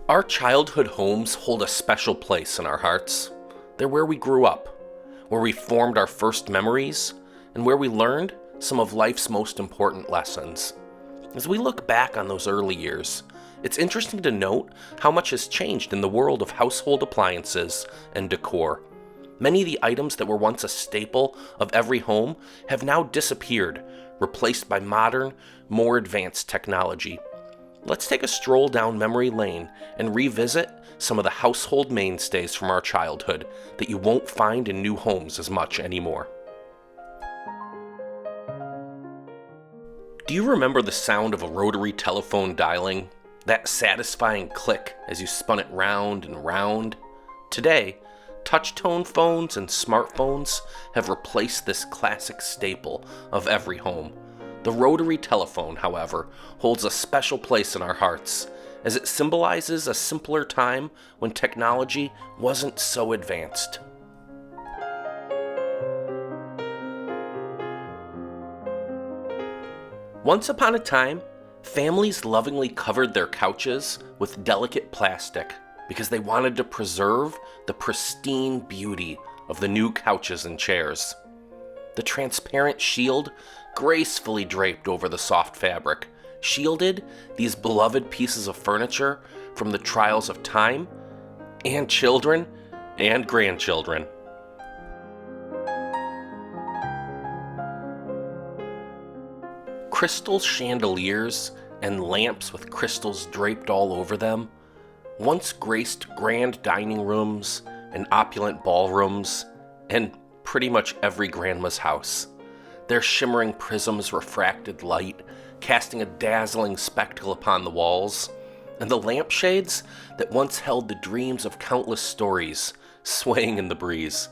Our childhood homes hold a special place in our hearts. They're where we grew up, where we formed our first memories, and where we learned some of life's most important lessons. As we look back on those early years, it's interesting to note how much has changed in the world of household appliances and decor. Many of the items that were once a staple of every home have now disappeared, replaced by modern, more advanced technology. Let's take a stroll down memory lane and revisit some of the household mainstays from our childhood that you won't find in new homes as much anymore. Do you remember the sound of a rotary telephone dialing? That satisfying click as you spun it round and round? Today, touch-tone phones and smartphones have replaced this classic staple of every home. The rotary telephone, however, holds a special place in our hearts, as it symbolizes a simpler time when technology wasn't so advanced. Once upon a time, families lovingly covered their couches with delicate plastic because they wanted to preserve the pristine beauty of the new couches and chairs. The transparent shield gracefully draped over the soft fabric shielded these beloved pieces of furniture from the trials of time and children and grandchildren. Crystal chandeliers and lamps with crystals draped all over them once graced grand dining rooms and opulent ballrooms and pretty much every grandma's house. Their shimmering prisms refracted light, casting a dazzling spectacle upon the walls, and the lampshades that once held the dreams of countless stories swaying in the breeze.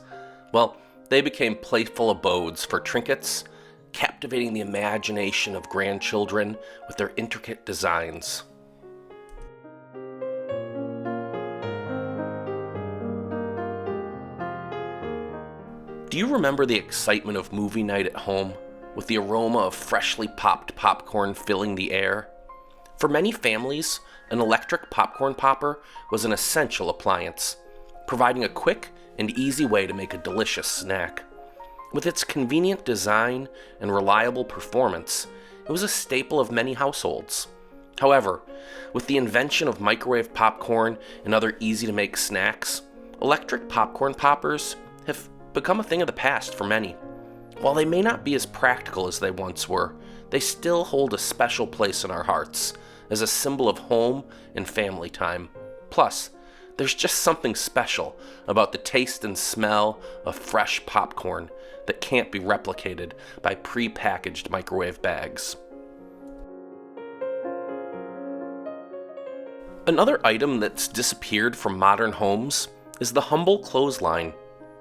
Well, they became playful abodes for trinkets, captivating the imagination of grandchildren with their intricate designs. Do you remember the excitement of movie night at home, with the aroma of freshly popped popcorn filling the air? For many families, an electric popcorn popper was an essential appliance, providing a quick and easy way to make a delicious snack. With its convenient design and reliable performance, it was a staple of many households. However, with the invention of microwave popcorn and other easy-to-make snacks, electric popcorn poppers have become a thing of the past for many. While they may not be as practical as they once were, they still hold a special place in our hearts as a symbol of home and family time. Plus, there's just something special about the taste and smell of fresh popcorn that can't be replicated by pre-packaged microwave bags. Another item that's disappeared from modern homes is the humble clothesline.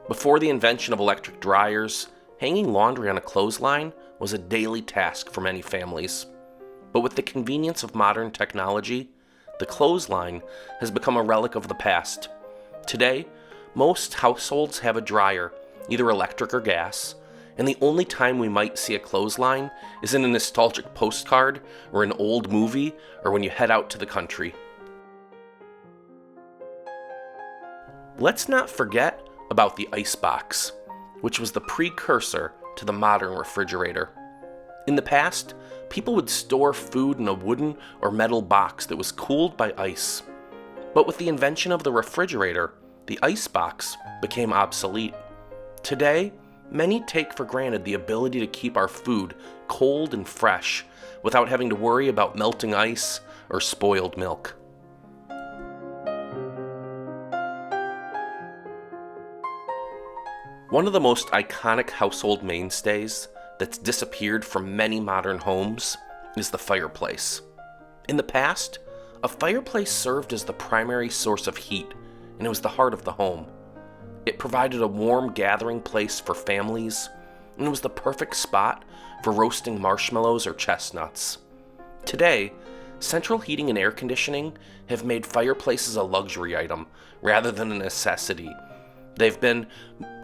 Before the invention of electric dryers, hanging laundry on a clothesline was a daily task for many families. But with the convenience of modern technology, the clothesline has become a relic of the past. Today, most households have a dryer, either electric or gas, and the only time we might see a clothesline is in a nostalgic postcard or an old movie or when you head out to the country. Let's not forget about the icebox, which was the precursor to the modern refrigerator. In the past, people would store food in a wooden or metal box that was cooled by ice. But with the invention of the refrigerator, the icebox became obsolete. Today, many take for granted the ability to keep our food cold and fresh without having to worry about melting ice or spoiled milk. One of the most iconic household mainstays that's disappeared from many modern homes is the fireplace. In the past, a fireplace served as the primary source of heat, and it was the heart of the home. It provided a warm gathering place for families, and it was the perfect spot for roasting marshmallows or chestnuts. Today, central heating and air conditioning have made fireplaces a luxury item rather than a necessity. They've been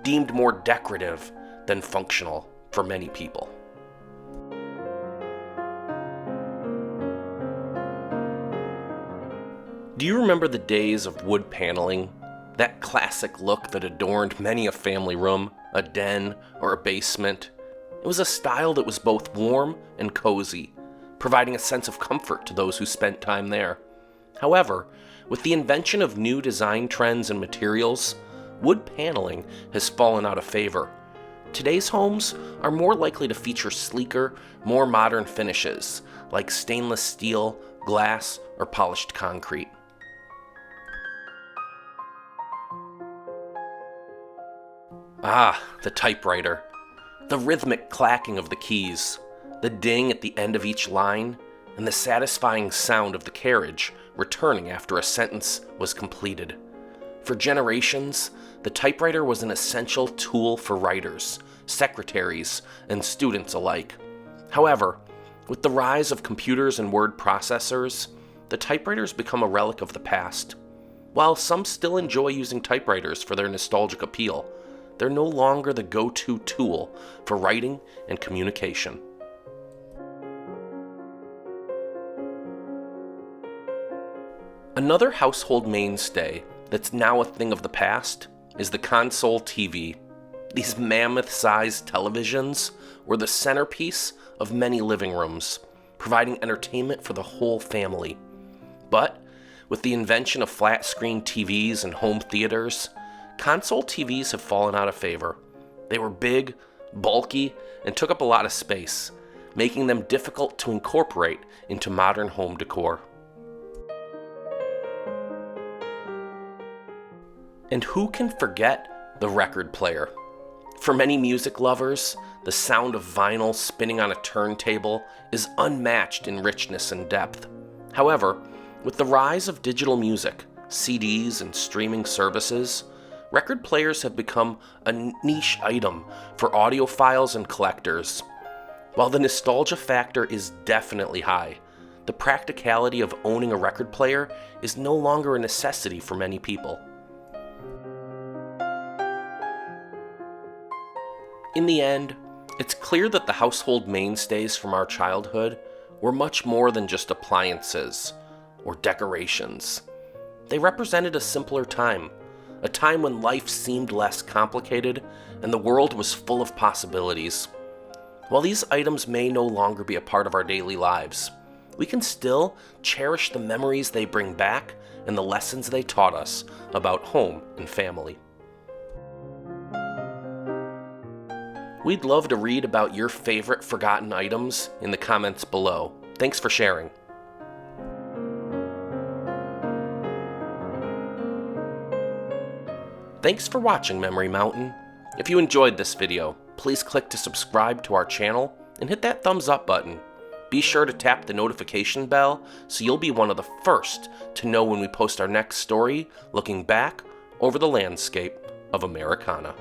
deemed more decorative than functional for many people. Do you remember the days of wood paneling? That classic look that adorned many a family room, a den, or a basement. It was a style that was both warm and cozy, providing a sense of comfort to those who spent time there. However, with the invention of new design trends and materials, wood paneling has fallen out of favor. Today's homes are more likely to feature sleeker, more modern finishes, like stainless steel, glass, or polished concrete. Ah, the typewriter. The rhythmic clacking of the keys, the ding at the end of each line, and the satisfying sound of the carriage returning after a sentence was completed. For generations, the typewriter was an essential tool for writers, secretaries, and students alike. However, with the rise of computers and word processors, the typewriter's become a relic of the past. While some still enjoy using typewriters for their nostalgic appeal, they're no longer the go-to tool for writing and communication. Another household mainstay that's now a thing of the past is the console TV. These mammoth-sized televisions were the centerpiece of many living rooms, providing entertainment for the whole family. But with the invention of flat-screen TVs and home theaters, console TVs have fallen out of favor. They were big, bulky, and took up a lot of space, making them difficult to incorporate into modern home decor. And who can forget the record player? For many music lovers, the sound of vinyl spinning on a turntable is unmatched in richness and depth. However, with the rise of digital music, CDs, and streaming services, record players have become a niche item for audiophiles and collectors. While the nostalgia factor is definitely high, the practicality of owning a record player is no longer a necessity for many people. In the end, it's clear that the household mainstays from our childhood were much more than just appliances or decorations. They represented a simpler time, a time when life seemed less complicated and the world was full of possibilities. While these items may no longer be a part of our daily lives, we can still cherish the memories they bring back and the lessons they taught us about home and family. We'd love to read about your favorite forgotten items in the comments below. Thanks for sharing. Thanks for watching Memory Mountain. If you enjoyed this video, please click to subscribe to our channel and hit that thumbs up button. Be sure to tap the notification bell so you'll be one of the first to know when we post our next story looking back over the landscape of Americana.